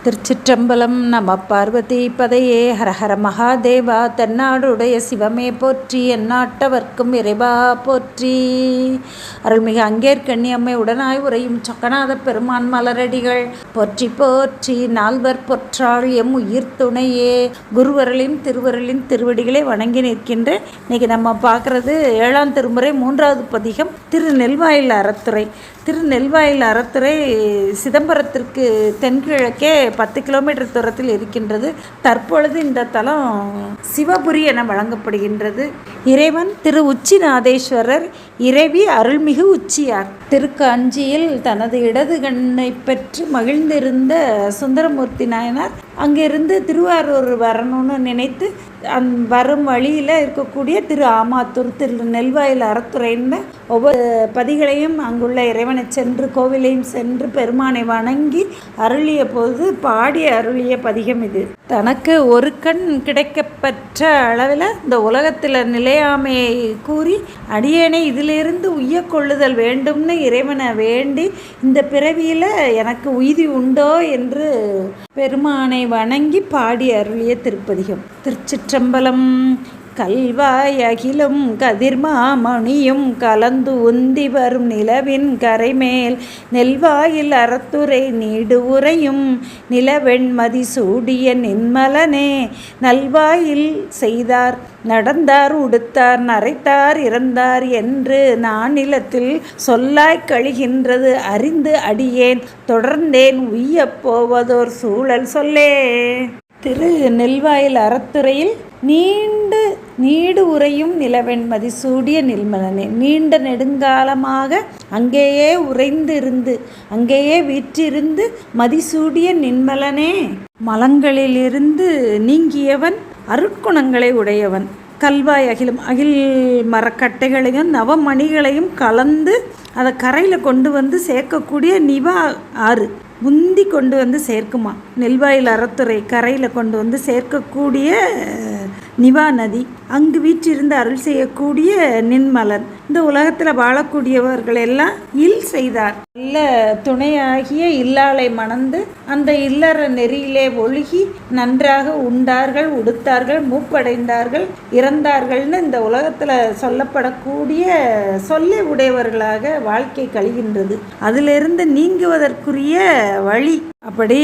திருச்சிற்றம்பலம். நம பார்வதி பதையே. ஹரஹர மகாதேவா. தென்னாடுடைய சிவமே போற்றி, எந்நாட்டவர்க்கும் இறைவா போற்றி. அருள்மிகு அங்கேற்கண்ணி அம்மை உடனாய் உரையும் சொக்கநாத பெருமான் மலரடிகள் போற்றி போற்றி. நால்வர் பொற்றாள் எம் உயிர் துணையே. குருவரலின் திருவரலின் திருவடிகளை வணங்கி நிற்கின்ற இன்னைக்கு நம்ம பார்க்குறது 7ஆம் திருமுறை 3வது பதிகம் திருநெல்வாயில் அறத்துறை. திருநெல்வாயில் அறத்துறை சிதம்பரத்திற்கு தென்கிழக்கே 10 கிலோமீட்டர் தூரத்தில் இருக்கின்றது. தற்பொழுது இந்த தலம் சிவபுரி என வழங்கப்படுகின்றது. இறைவன் திரு உச்சிநாதேஸ்வரர், இறைவி அருள்மிகு உச்சியார். திருக்காஞ்சியில் தனது இடது கண்ணை பெற்று மகிழ்ந்திருந்த சுந்தரமூர்த்தி நாயனார் அங்கிருந்து திருவாரூர் வரணும்னு நினைத்து வரும் வழியில் இருக்கக்கூடிய திரு ஆமாத்தூர், திரு நெல்வாயில் அறத்துறைன்னு ஒவ்வொரு பதிகளையும் அங்குள்ள இறைவனை சென்று கோவிலையும் சென்று பெருமானை வணங்கி அருளிய போது பாடி அருளிய பதிகம் இது. தனக்கு ஒரு கண் கிடைக்கப்பெற்ற அளவில் இந்த உலகத்தில் நிலையாமையை கூறி அடியேனை இதிலிருந்து உய்ய கொள்ளுதல் வேண்டும்னு இறைவனை வேண்டி இந்த பிறவியில் எனக்கு உய்தி உண்டோ என்று பெருமானை வணங்கி பாடி அருளிய திருப்பதிகம். திருச்சிற்றம்பலம். கல்வாய் அகிலும் கதிர்மாமணியும் கலந்து உந்தி வரும் நிலவின் கரைமேல் நெல்வாயில் அறத்துறை நீடு உரையும் நிலவெண்மதி சூடிய நின்மலனே. நல்வாயில் செய்தார் நடந்தார் உடுத்தார் நரைத்தார் இறந்தார் என்று நானிலத்தில் சொல்லாய் கழிகின்றது அறிந்து அடியேன் தொடர்ந்தேன் உய்யப் போவதோர் சூழல் சொல்லே. திரு நெல்வாயில் அறத்துறையில் நீடு உரையும் நிலவெண்மதி சூடிய நில்மலனே. நீண்ட நெடுங்காலமாக அங்கேயே உறைந்திருந்து அங்கேயே வீற்றிருந்து மதிசூடிய நின்மலனே. மலங்களிலிருந்து நீங்கியவன், அருட்குணங்களை உடையவன். கல்வாய் அகிலும் அகில் மரக்கட்டைகளையும் நவமணிகளையும் கலந்து அதை கரையில் கொண்டு வந்து சேர்க்கக்கூடிய நிவா ஆறு முந்தி கொண்டு வந்து சேர்க்குமா. நெல்வாயில் அறத்துறை கரையில் கொண்டு வந்து சேர்க்கக்கூடிய நிவா நதி, அங்கு வீற்றிருந்து அருள் செய்யக்கூடிய நின்மலன். இந்த உலகத்தில் வாழக்கூடியவர்கள் எல்லாம் செய்தார். நல்ல துணையாகிய இல்லாளை மணந்து அந்த இல்லற நெறியிலே ஒழுகி நன்றாக உண்டார்கள், உடுத்தார்கள், மூப்படைந்தார்கள், இறந்தார்கள்னு இந்த உலகத்தில் சொல்லப்படக்கூடிய சொல்லை உடையவர்களாக வாழ்க்கை கழிகின்றது. அதிலிருந்து நீங்குவதற்குரிய வழி அப்படி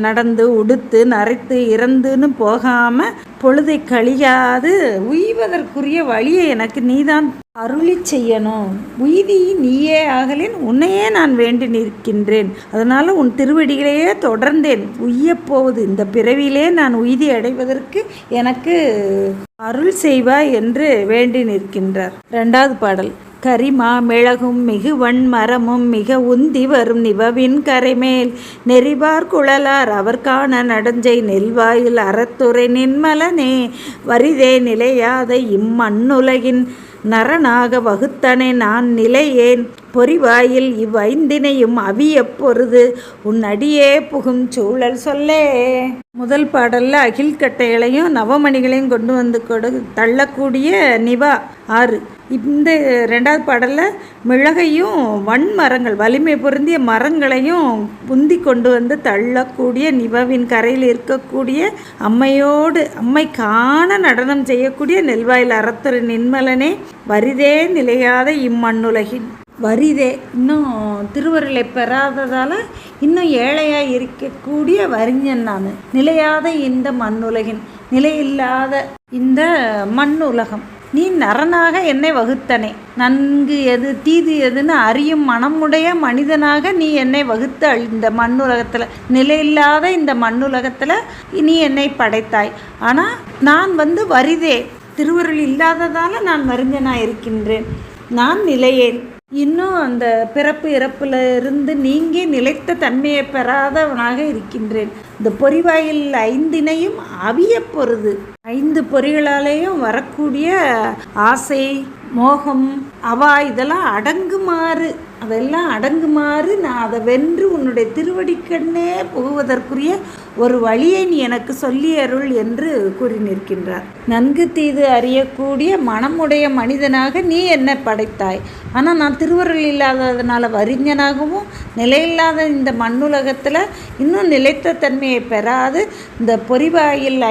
நடந்து உடுத்து நரைத்து இறந்துன்னு போகாமல் பொழுதை கழியாது உய்வதற்குரிய வழியை எனக்கு நீதான் அருளி செய்யணும். உய்தி நீயே ஆகலின் உன்னையே நான் வேண்டி நிற்கின்றேன். அதனால் உன் திருவடிகளையே தொடர்ந்தேன். உய்யப்போவது இந்த பிறவிலே நான் உய்தி அடைவதற்கு எனக்கு அருள் செய்வாய் என்று வேண்டி நிற்கின்றார். 2வது பாடல். கரிமா மிளகும் மிகு வன்மரமும் மிக உந்தி வரும் நிவவின் கரைமேல் நெறிவார் குழலார் அவர் காண நடஞ்சை நெல்வாயில் அறத்துறை நின்மலனே. வரிதே நிலையாத இம்மண்ணுலகின் நரனாக வகுத்தனை நான் நிலையேன். பொறிவாயில் இவ்வைந்தினையும் அவிய பொருது உன் அடியே புகும் சூழல் சொல்லே. முதல் பாடலில் அகில்கட்டைகளையும் நவமணிகளையும் கொண்டு வந்து தள்ளக்கூடிய நிவா ஆறு. இந்த 2வது பாடலில் மிளகையும் வன்மரங்கள் வலிமை பொருந்திய மரங்களையும் புந்தி கொண்டு வந்து தள்ளக்கூடிய நிவாவின் கரையில் இருக்கக்கூடிய அம்மையோடு அம்மை காண நடனம் செய்யக்கூடிய நெல்வாயில் அறத்துறை நின்மலனே. வரிதே நிலையாத இம்மண்ணுலகின். வரிதே இன்னும் திருவருளை பெறாததால் இன்னும் ஏழையாக இருக்கக்கூடிய வரிஞன் நான். நிலையாத இந்த மண்ணுலகின், நிலையில்லாத இந்த மண்ணுலகம் நீ நரனாக என்னை வகுத்தனே. நன்கு எது தீது எதுன்னு அறியும் மனமுடைய மனிதனாக நீ என்னை வகுத்த இந்த மண்ணுலகத்தில், நிலையில்லாத இந்த மண்ணுலகத்தில் நீ என்னை படைத்தாய். ஆனால் நான் வரிதே, திருவருள் இல்லாததால் நான் வரிஞ்சனாக இருக்கின்றேன். நான் நிலையேன். இன்னும் அந்த பிறப்பு இறப்பில் இருந்து நீங்கி நிலைத்த தன்மையை பெறாதவனாக இருக்கின்றேன். இந்த பொறிவாயில் 5னையும் அவிய பொருது. 5 பொறிகளாலேயும் வரக்கூடிய ஆசை, மோகம், அவா இதெல்லாம் அடங்குமாறு அதெல்லாம் அடங்குமாறு நான் அதை வென்று உன்னுடைய திருவடிக்கண்ணே புகுவதற்குரிய ஒரு வழியை நீ எனக்கு சொல்லி அருள் என்று கூறி நிற்கின்றார். நன்கு தீது அறியக்கூடிய மனமுடைய மனிதனாக நீ என்னை படைத்தாய். ஆனால் நான் திருவருள் இல்லாததுனால வறிஞனாகவும் நிலையில்லாத இந்த மண்ணுலகத்தில் இன்னும் நிலைத்த தன்மையை பெறாது இந்த பொறிவாயில்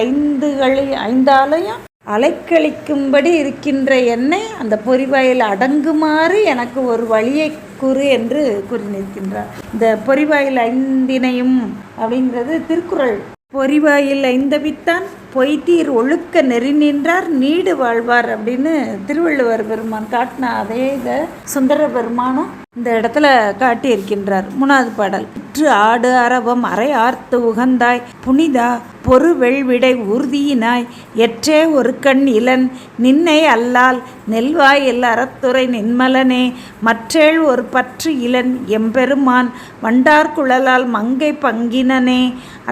ஐந்தாலையும் அலைக்கழிக்கும்படி இருக்கின்ற என்னை அந்த பொறிவாயில் அடங்குமாறு எனக்கு ஒரு வழியை கூறு என்று கூறி நிற்கின்றார். இந்த பொறிவாயில் ஐந்தினையும் அப்படிங்கிறது திருக்குறள். பொறிவாயில் ஐந்தவித்தான் பொய்தீர் ஒழுக்க நெறி நின்றார் நீடு வாழ்வார் அப்படின்னு திருவள்ளுவர் பெருமான் காட்டின அதே இதை சுந்தர பெருமானும் இந்த இடத்துல காட்டியிருக்கின்றார். 3வது பாடல். உற்று ஆடு அரவம் அரை ஆர்த்து உகந்தாய் புனிதா பொறு வெள்விடை ஊர்தியினாய் எற்றே ஒரு கண் இளன் நின்னை அல்லால் நெல்வாயில் அறத்துறை நின்மலனே மற்றேள் ஒரு பற்று இளன் எம்பெருமான் வண்டார் குழலால் மங்கை பங்கினனே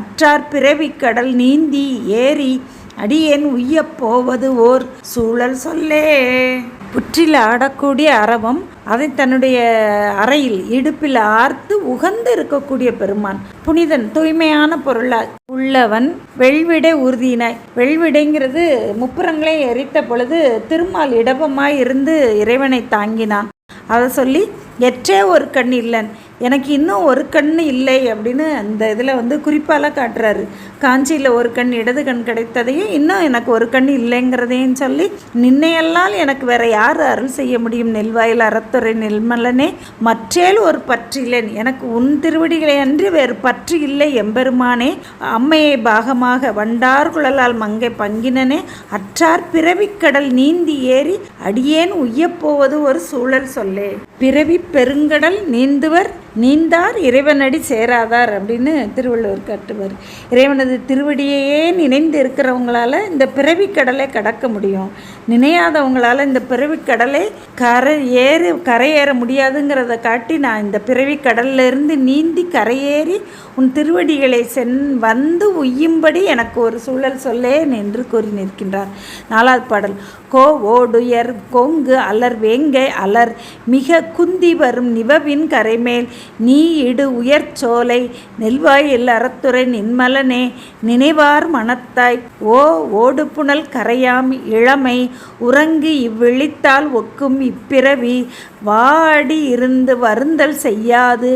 அற்றார் பிறவிக் கடல் நீந்தி ஏறி அடியேன் உய்யப் போவது ஓர் சூழல் சொல்லே. புற்றில் ஆடக்கூடிய அரவம் அதை தன்னுடைய அறையில் இடுப்பில் ஆர்த்து உகந்து இருக்கக்கூடிய பெருமான் புனிதன் தூய்மையான பொருளாய் உள்ளவன் வெள்விடை உறுதியினாய். வெள்விடைங்கிறது முப்புறங்களை எரித்த பொழுது திருமால் இடபமாய் இருந்து இறைவனை தாங்கினான். அதை சொல்லி எற்றே ஒரு கண் இல்லன் எனக்கு இன்னும் ஒரு கண் இல்லை அப்படின்னு அந்த இதில் குறிப்பால் காட்டுறாரு. காஞ்சியில் ஒரு கண் இடது கண் கிடைத்ததையும் இன்னும் எனக்கு ஒரு கண் இல்லைங்கிறதையும் சொல்லி நின்னையெல்லாம் எனக்கு வேற யார் அருள் செய்ய முடியும் நெல்வாயில் அறத்துறை நெல்மலனே மற்றேல் ஒரு பற்றில்லேன் எனக்கு உன் திருவடிகளை அன்றி வேறு பற்று இல்லை எம்பெருமானே அம்மையை பாகமாக வண்டார் குழலால் மங்கை பங்கினனே அற்றார் பிறவிக்கடல் நீந்தி ஏறி அடியேன் உய்யப்போவது ஒரு சூழல் சொல்லே. பிறவி பெருங்கடல் நீந்துவர் நீந்தார் இறைவனடி சேராதார் அப்படின்னு திருவள்ளுவர் காட்டுவார். இறைவனது திருவடியையே நினைந்து இருக்கிறவங்களால இந்த பிறவிக்கடலை கடக்க முடியும். நினையாதவங்களால் இந்த பிறவிக்கடலை கரையேற முடியாதுங்கிறத காட்டி நான் இந்த பிறவிக்கடல்லிருந்து நீந்தி கரையேறி உன் திருவடிகளை வந்து உய்யும்படி எனக்கு ஒரு சூழல் சொல்லேன் என்று கூறி நிற்கின்றார். 4வது பாடல். கோ ஓடுயர் கொங்கு அலர் வேங்கை அலர் மிக குந்தி வரும் நிவவின் கரைமேல் நீ இடு உயர்ச்சோலை நெல்வாயில் அறத்துறை நின்மலனே நினைவார் மனத்தாய் ஓ ஓடு புனல் கரையாம் இளமை உறங்கு இவ்விழித்தால் ஒக்கும் இப்பிறவி வாடி இருந்து வருந்தல் செய்யாது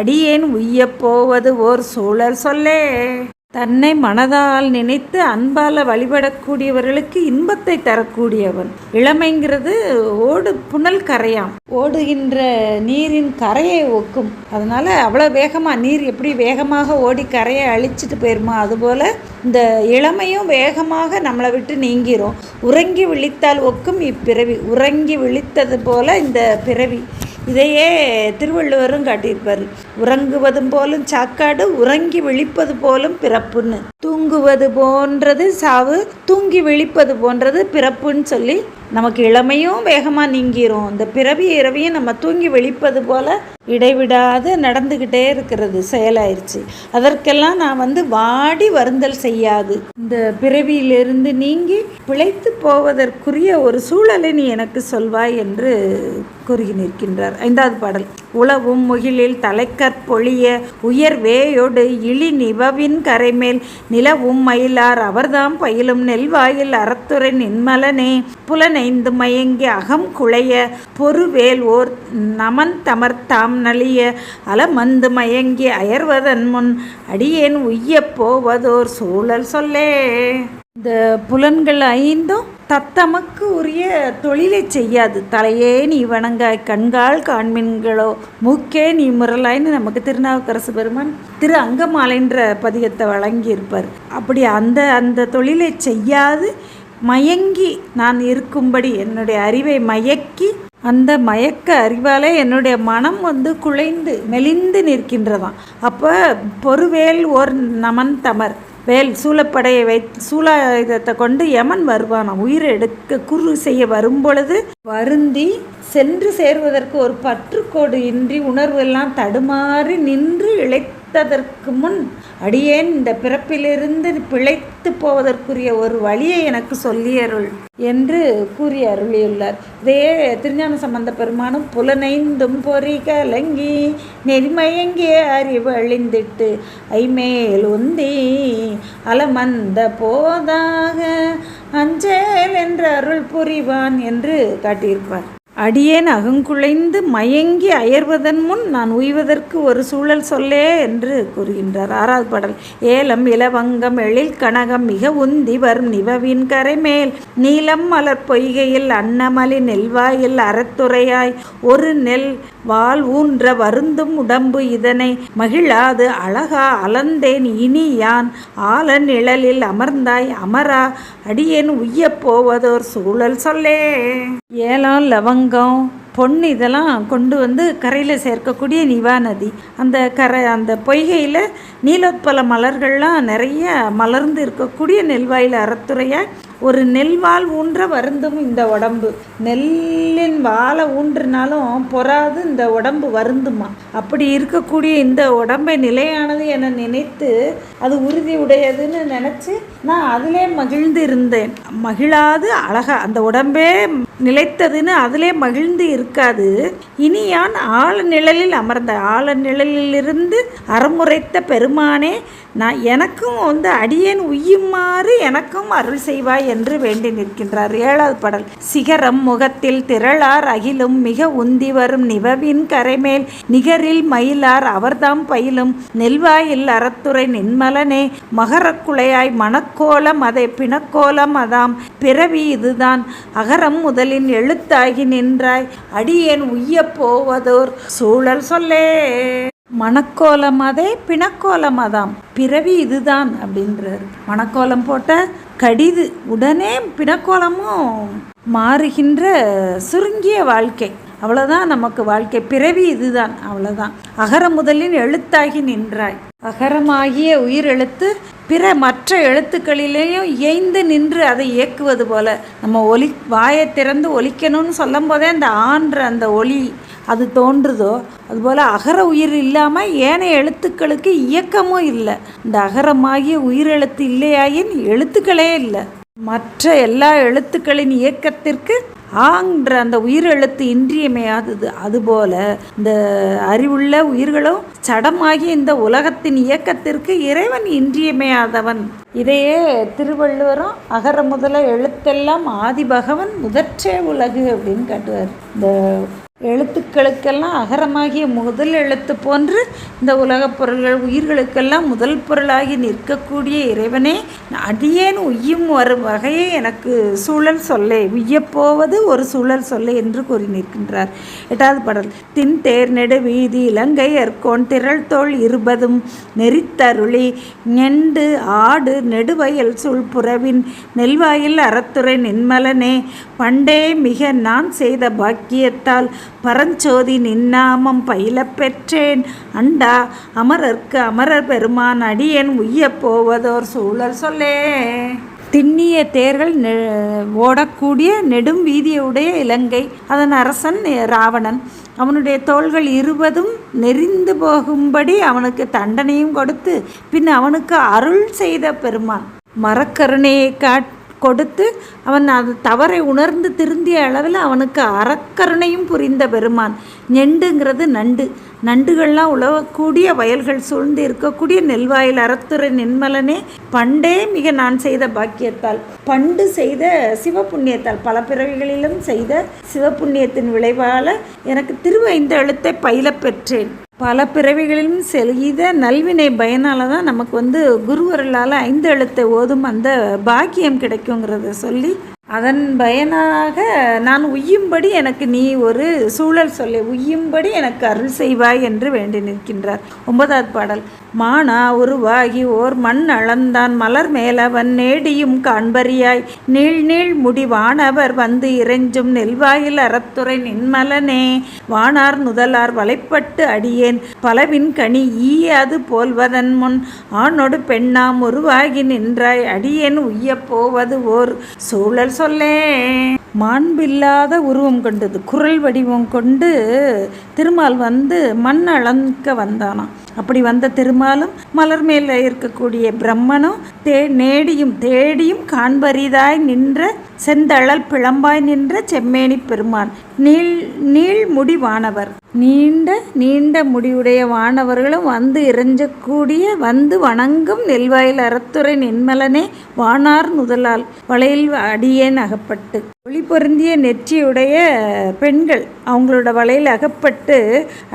அடியேன் உய்யப் போவது ஓர் சூழல் சொல்லே. தன்னை மனதால் நினைத்து அன்பால் வழிபடக்கூடியவர்களுக்கு இன்பத்தை தரக்கூடியவன். இளமைங்கிறது ஓடு புனல் கரையாம், ஓடுகின்ற நீரின் கரையை ஒக்கும். அதனால அவ்வளோ வேகமாக நீர் எப்படி வேகமாக ஓடி கரையை அழிச்சிட்டு போயிருமோ அதுபோல் இந்த இளமையும் வேகமாக நம்மளை விட்டு நீங்கிறோம். உறங்கி விழித்தால் ஒக்கும் இப்பிறவி, உறங்கி விழித்தது போல இந்த பிறவி. இதையே திருவள்ளுவரும் காட்டியிருப்பார். உறங்குவதும் போலும் சாக்காடு உறங்கி விழிப்பது போலும் பிறப்புன்னு. தூங்குவது போன்றது சாவு, தூங்கி விழிப்பது போன்றது பிறப்புன்னு சொல்லி நமக்கு இளமையும் வேகமாக நீங்கிரும். இந்த பிறவி இரவியும் நம்ம தூங்கி விழிப்பது போல் இடைவிடாது நடந்துக்கிட்டே இருக்கிறது செயலாயிருச்சு. அதற்கெல்லாம் நான் வாடி வருந்தல் செய்யாது இந்த பிறவியிலிருந்து நீங்கி பிழைத்து போவதற்குரிய ஒரு சூழலை நீ எனக்கு சொல்வாய் என்று கூறி நிற்கின்றார். 5வது பாடல். உளவும் முகிலில் தலைக்கற்பொழிய உயர் வேயோடு இழி நிவவின் கரைமேல் நிலவும் மயிலார் அவர்தாம் பயிலும் நெல்வாயில் அறத்துறை நின்மலனே புலனைந்து மயங்கி அகம் குழைய பொறுவேல் ஓர் நமன் தமர்த்தாம் நலிய அலமந்து மயங்கி அயர்வதன் முன் அடியேன் உய்யப் போவதோர் சூழல் சொல்லே. இந்த புலன்கள் 5ம் தத்தமக்கு உரிய தொழிலை செய்யாது. தலையே நீ வணங்காய் கண்கால் காண்மின்களோ மூக்கே நீ முரலாய்ன்னு நமக்கு திருநாவுக்கரசு பெருமான் திரு அங்கமாலைன்ற பதிகத்தை வழங்கியிருப்பார். அப்படி அந்த தொழிலை செய்யாது மயங்கி நான் இருக்கும்படி என்னுடைய அறிவை மயக்கி அந்த மயக்க அறிவாலே என்னுடைய மனம் குலைந்து மெலிந்து நிற்கின்றதாம். அப்போ பொறுவேல் ஓர் நமன் தமர் வேல் சூழப்படையை சூலாயுதத்தை கொண்டு யமன் வருவானாம். உயிரை எடுக்க குறு செய்ய வரும்பொழுது வருந்தி சென்று சேருவதற்கு ஒரு பற்றுக்கோடு இன்றி உணர்வு எல்லாம் தடுமாறி நின்று இழைத்த பிறத்ததற்கு முன் அடியேன் இந்த பிறப்பிலிருந்து பிழைத்து போவதற்குரிய ஒரு வழியை எனக்கு சொல்லியருள் என்று கூறி அருளியுள்ளார். இதே திருஞான சம்பந்த பெருமானும் புலனைந்தும் பொறி கலங்கி நெறிமயங்கிய அறிவு அழிந்திட்டு ஐமேல் உந்தி அலமந்த போதாக அஞ்சேல் என்ற அருள் புரிவான் என்று காட்டியிருப்பார். அடியேன் அகங்குழைந்து மயங்கி அயர்வதன் முன் நான் உய்வதற்கு ஒரு சூழல் சொல்லே என்று கூறுகின்றார். 6வது பாடல். ஏலம் இலவங்கம் எழில் கனகம் மிக உந்தி வரும் நிவவின் கரைமேல் நீலம் மலர் பொய்கையில் அன்னமலி நெல்வாயில் அறத்துறையாய் ஒரு நெல் வால் ஊன்ற வருந்தும் உடம்பு இதனை மகிழாது அழகா அலந்தேன் இனி யான் ஆல நிழலில் அமர்ந்தாய் அமரா அடியேன் உய்யப் போவதோர் சூழல் சொல்லே. ஏலம் லவங்கம் பொண்ணு இதெல்லாம் கொண்டு வந்து கரையில் சேர்க்கக்கூடிய நிவா நதி, அந்த பொய்கையில் நீலோத்பல மலர்கள்லாம் நிறைய மலர்ந்து இருக்கக்கூடிய நெல்வாயில் அறத்துறையாக ஒரு நெல்வால் ஊன்ற வருந்தும் இந்த உடம்பு. நெல்லின் வாழை ஊன்றினாலும் பொறாது இந்த உடம்பு வருந்துமா. அப்படி இருக்கக்கூடிய இந்த உடம்பை நிலையானது என நினைத்து அது உறுதி உடையதுன்னு நினச்சி நான் அதிலே மகிழ்ந்து இருந்தேன். மகிழாது அழகா அந்த உடம்பே நிலைத்ததுன்னு அதிலே மகிழ்ந்து இருக்காது. இனி யான் ஆழ நிழலில் அமர்ந்த ஆழ நிழலிலிருந்து அறமுறைத்த பெருமானே நான் எனக்கும் அடியேன் உய்யுமாறு எனக்கும் அருள் செய்வாய் என்று வேண்டி நிற்கின்றார். 7வது பாடல். சிகரம் முகத்தில் திரளார் அகிலும் மிக உந்தி வரும் நிவவின் கரைமேல் நிகரில் மயிலார் அவர்தாம் பயிலும் நெல்வாயில் அறத்துறை நின்மலனே மகரக்குலையாய் மணக்கோலம் அதை பிணக்கோலம் அதாம் பிறவி இதுதான் அகரம் முதலின் எழுத்தாகி நின்றாய் அடியேன் உய்யப் போவதோர் சூழல் சொல்லே. மணக்கோலம் அதே பிணக்கோலம் அதாம் பிறவி இதுதான் அப்படின்றார். மணக்கோலம் போட்ட கடிது உடனே பிணக்கோலமும் மாறுகின்ற சுருங்கிய வாழ்க்கை, அவ்வளோதான் நமக்கு வாழ்க்கை. பிறவி இதுதான், அவ்வளோதான். அகர முதலின் எழுத்தாகி நின்றாய். அகரமாகிய உயிர் எழுத்து பிற மற்ற எழுத்துக்களிலேயும் இயைந்து நின்று அதை இயக்குவது போல நம்ம வாயை திறந்து ஒலிக்கணும்னு சொல்லும் போதே அந்த ஆன்ற அந்த ஒலி அது தோன்றுதோ அதுபோல் அகர உயிர் இல்லாமல் ஏனைய எழுத்துக்களுக்கு இயக்கமும் இல்லை. இந்த அகரமாகிய உயிரெழுத்து இல்லையாயின் எழுத்துக்களே இல்லை. மற்ற எல்லா எழுத்துக்களின் இயக்கத்திற்கு ஆங்கிற அந்த உயிரெழுத்து இன்றியமையாதது. அதுபோல இந்த அறிவுள்ள உயிர்களும் சடமாகிய இந்த உலகத்தின் இயக்கத்திற்கு இறைவன் இன்றியமையாதவன். இதையே திருவள்ளுவரும் அகர முதல எழுத்தெல்லாம் ஆதிபகவன் முதற்றே உலகு அப்படின்னு காட்டுவார். இந்த எழுத்துக்களுக்கெல்லாம் அகரமாகிய முதல் எழுத்து போன்று இந்த உலகப் பொருள்கள் உயிர்களுக்கெல்லாம் முதல் பொருளாகி நிற்கக்கூடிய இறைவனே அடியேன் உய்யும் வரும் வகையை எனக்கு சூழல் சொல்லே, உய்யப்போவது ஒரு சூழல் சொல்லே என்று கூறி நிற்கின்றார். 8வது பாடல். தின் தேர் நெடு வீதி இலங்கை அற்கோன் திரள் தோள் 20 நெறித்தருளி நெண்டு ஆடு நெடுவயல் சூழ் புறவின் நெல்வாயில் அறத்துறை நின்மலனே பண்டே மிக நான் செய்த பாக்கியத்தால் பரஞ்சோதி நின்னாமம் பயில பெற்றேன் அண்டா அமரர்க்கு அமரர் பெருமான் அடியேன் உய்யப் போவதோர் சூழல் சொல்லே. திண்ணிய தேர்கள் ஓடக்கூடிய நெடும் வீதியுடைய இலங்கை, அதன் அரசன் ராவணன். அவனுடைய தோள்கள் 20 நெறிந்து போகும்படி அவனுக்கு தண்டனையும் கொடுத்து பின் அவனுக்கு அருள் செய்த பெருமான். மரக்கருணையை கொடுத்து அவன் அது தவறை உணர்ந்து திருந்திய அளவில் அவனுக்கு அறக்கருணையும் புரிந்த பெருமான். நெண்டுங்கிறது நண்டுகள்லாம் உழவக்கூடிய வயல்கள் சூழ்ந்து இருக்கக்கூடிய நெல்வாயில் அறத்துறை நின்மலனே பண்டே மிக நான் செய்த பாக்கியத்தால், பண்டு செய்த சிவபுண்ணியத்தால், பல பிறவிகளிலும் செய்த சிவபுண்ணியத்தின் விளைவால் எனக்கு திருவைந்து எழுத்தை பயில பெற்றேன். பல பிறவிகளிலும் செய்த நல்வினை பயனால தான் நமக்கு குருவர்களால் 5 எழுத்தை ஓதும் அந்த பாக்கியம் கிடைக்குங்கிறத சொல்லி அதன் பயனாக நான் உய்யும்படி எனக்கு நீ ஒரு சூழல் சொல்லி உய்யும்படி எனக்கு அருள் செய்வாய் என்று வேண்டி நிற்கின்றார். 9வது பாடல். மானா உருவாகி ஓர் மண் அளந்தான் மலர் மேலவன் நேடியும் காண்பரியாய் நீள் முடிவானவர் வந்து இறைஞ்சும் நெல்வாயில் அறத்துறை நின்மலனே வானார் நுதலார் வலைப்பட்டு அடியேன் பலவின் கனி ஈயாது போல்வதன் முன் ஆணொடு பெண்ணாம் உருவாகி நின்றாய் அடியேன் உய்யப் போவது ஓர் சூழல் சொல்லே. மாண்பில்லாத உருவம் கொண்டது, குரல் வடிவம் கொண்டு திருமால் வந்து மண் அளக்க வந்தானாம். அப்படி வந்த திருமாலும் மலர் மேல இருக்கக்கூடிய பிரம்மனும் நேடியும் தேடியும் காண்பரிதாய் நின்ற செந்தழல் பிளம்பாய் நின்ற செம்மேனி பெருமான், நீள் வானவர், நீண்ட முடிவுடைய வானவர்களும் வந்து இறைஞ்சக்கூடிய வந்து வணங்கும் நெல்வாயில் அறத்துறை நின்மலனே வானார் நுதலால் வளையில் அடியேன் அகப்பட்டு. ஒளி பொருந்திய நெற்றியுடைய பெண்கள் அவங்களோட வலையில் அகப்பட்டு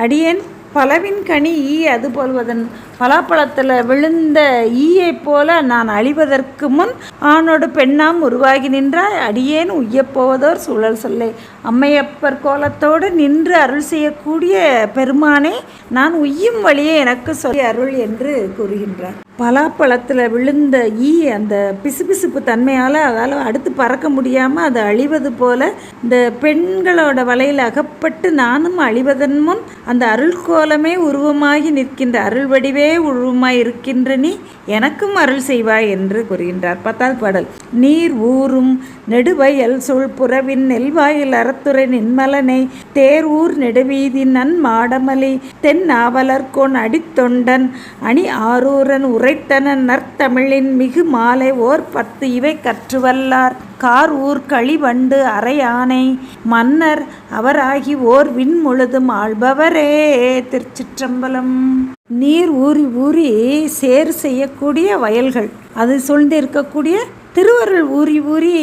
அடியேன் பலவின் கனி ஈ அது போல்வதன் பலாப்பழத்தில் விழுந்த ஈயை போல நான் அழிவதற்கு முன் ஆணோடு பெண்ணாம் உருவாகி நின்றால் அடியேன் உய்யப்போவதோர் சூழல் சொல்லை. அம்மையப்பர் கோலத்தோடு நின்று அருள் செய்யக்கூடிய பெருமானே, நான் உய்யும் வழியை எனக்கு சொல்லி அருள் என்று கூறுகின்றார். பலாப்பழத்தில் விழுந்த ஈ அந்த பிசுபிசுப்பு தன்மையால் அதால் அடுத்து பறக்க முடியாமல் அது அழிவது போல இந்த பெண்களோட வலையில் அகப்பட்டு நானும் அழிவதன் முன் அந்த அருள் கோலமே உருவமாகி நிற்கின்ற அருள் வடிவே உருவமாய் இருக்கின்ற நீ எனக்கும் அருள் செய்வாய் என்று கூறுகின்றார். 10வது பாடல். நீர் ஊரும் நெடுவயல் சொல் புறவின் நெல்வாயில் அறத்துறை நின்மலனை தேர் ஊர் நெடுவீதி நன் மாடமலி தென் நாவலர்கோன் அடித்தொண்டன் அணி ஆரூரன் உரைத்தன நற்தமிழின் மிகு மாலை ஓர் 10 இவை கற்றுவல்லார் கார் ஊர் களிவண்டு அரையானை மன்னர் அவராகி ஓர் விண் முழுதும் ஆள்பவரே. திருச்சிற்றம்பலம். நீர் ஊறி ஊறி சேர் செய்யக்கூடிய வயல்கள், அது சூழ்ந்து இருக்கக்கூடிய திருவருள் ஊறி ஊறி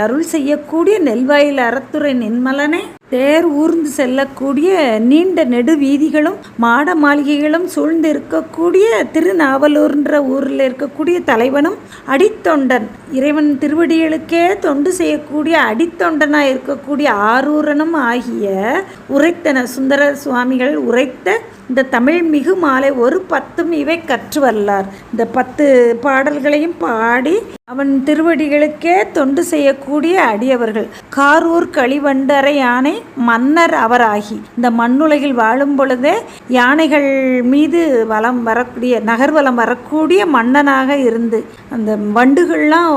அருள் செய்யக்கூடிய நெல்வாயில் அறத்துறை நின்மலனை தேர் ஊர்ந்து செல்லக்கூடிய நீண்ட நெடு வீதிகளும் மாட மாளிகைகளும் சூழ்ந்து இருக்கக்கூடிய திருநாவலூர்ன்ற ஊரில் இருக்கக்கூடிய தலைவனும் அடித்தொண்டன், இறைவன் திருவடிகளுக்கே தொண்டு செய்யக்கூடிய அடித்தொண்டனாக இருக்கக்கூடிய ஆரூரனும் ஆகிய உரைத்தன சுந்தர சுவாமிகள் உரைத்த இந்த தமிழ் மிகு மாலை ஒரு 10 இவை கற்று வல்லார். இந்த 10 பாடல்களையும் பாடி அவன் திருவடிகளுக்கே தொண்டு செய்யக்கூடிய அடியவர்கள். காரூர் களிவண்டரை யானை மன்னர் அவராகி, இந்த மண்ணுலகில் வாழும் பொழுதே யானைகள் மீது வலம் வரக்கூடிய நகர்வலம் வரக்கூடிய மன்னனாக இருந்து அந்த வண்டுகள்லாம்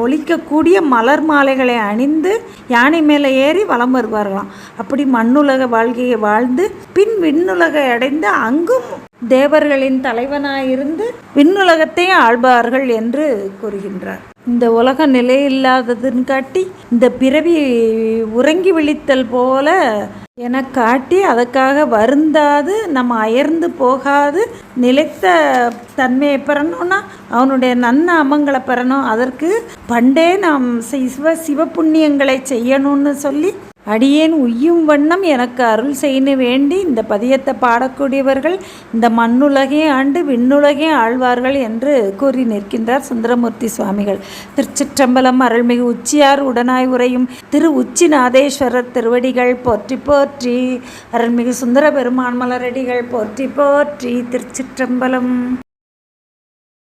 ஒலிக்கக்கூடிய மலர் மாலைகளை அணிந்து யானை மேலே ஏறி வலம் வருவார்களாம். அப்படி மண்ணுலக வாழ்க்கையை வாழ்ந்து பின் விண்ணுலக அடைந்து அங்கும் தேவர்களின் தலைவனாயிருந்து விண்ணுலகத்தையும் ஆள்பார்கள் என்று கூறுகின்றார். இந்த உலக நிலையில்லாததுன்னு காட்டி இந்த பிறவி உறங்கி விழித்தல் போல என காட்டி அதற்காக வருந்தாது நம்ம அயர்ந்து போகாது நிலைத்த தன்மையை பெறணும்னா அவனுடைய நன்னாமங்களை பெறணும். அதற்கு பண்டே நாம் சிவ புண்ணியங்களை செய்யணும்னு சொல்லி அடியேன் உய்யும் வண்ணம் எனக்கு அருள் செய்யணும் வேண்டி இந்த பதியத்தை பாடக்கூடியவர்கள் இந்த மண்ணுலகையும் ஆண்டு விண்ணுலகையும் ஆழ்வார்கள் என்று கூறி நிற்கின்றார் சுந்தரமூர்த்தி சுவாமிகள். திருச்சிற்றம்பலம். அருள்மிகு உச்சியார் உடனாய் உரையும் திரு உச்சிநாதேஸ்வரர் திருவடிகள் போற்றி போற்றி. அருள்மிகு சுந்தர பெருமான் மலரடிகள் போற்றி போற்றி. திருச்சிற்றம்பலம்.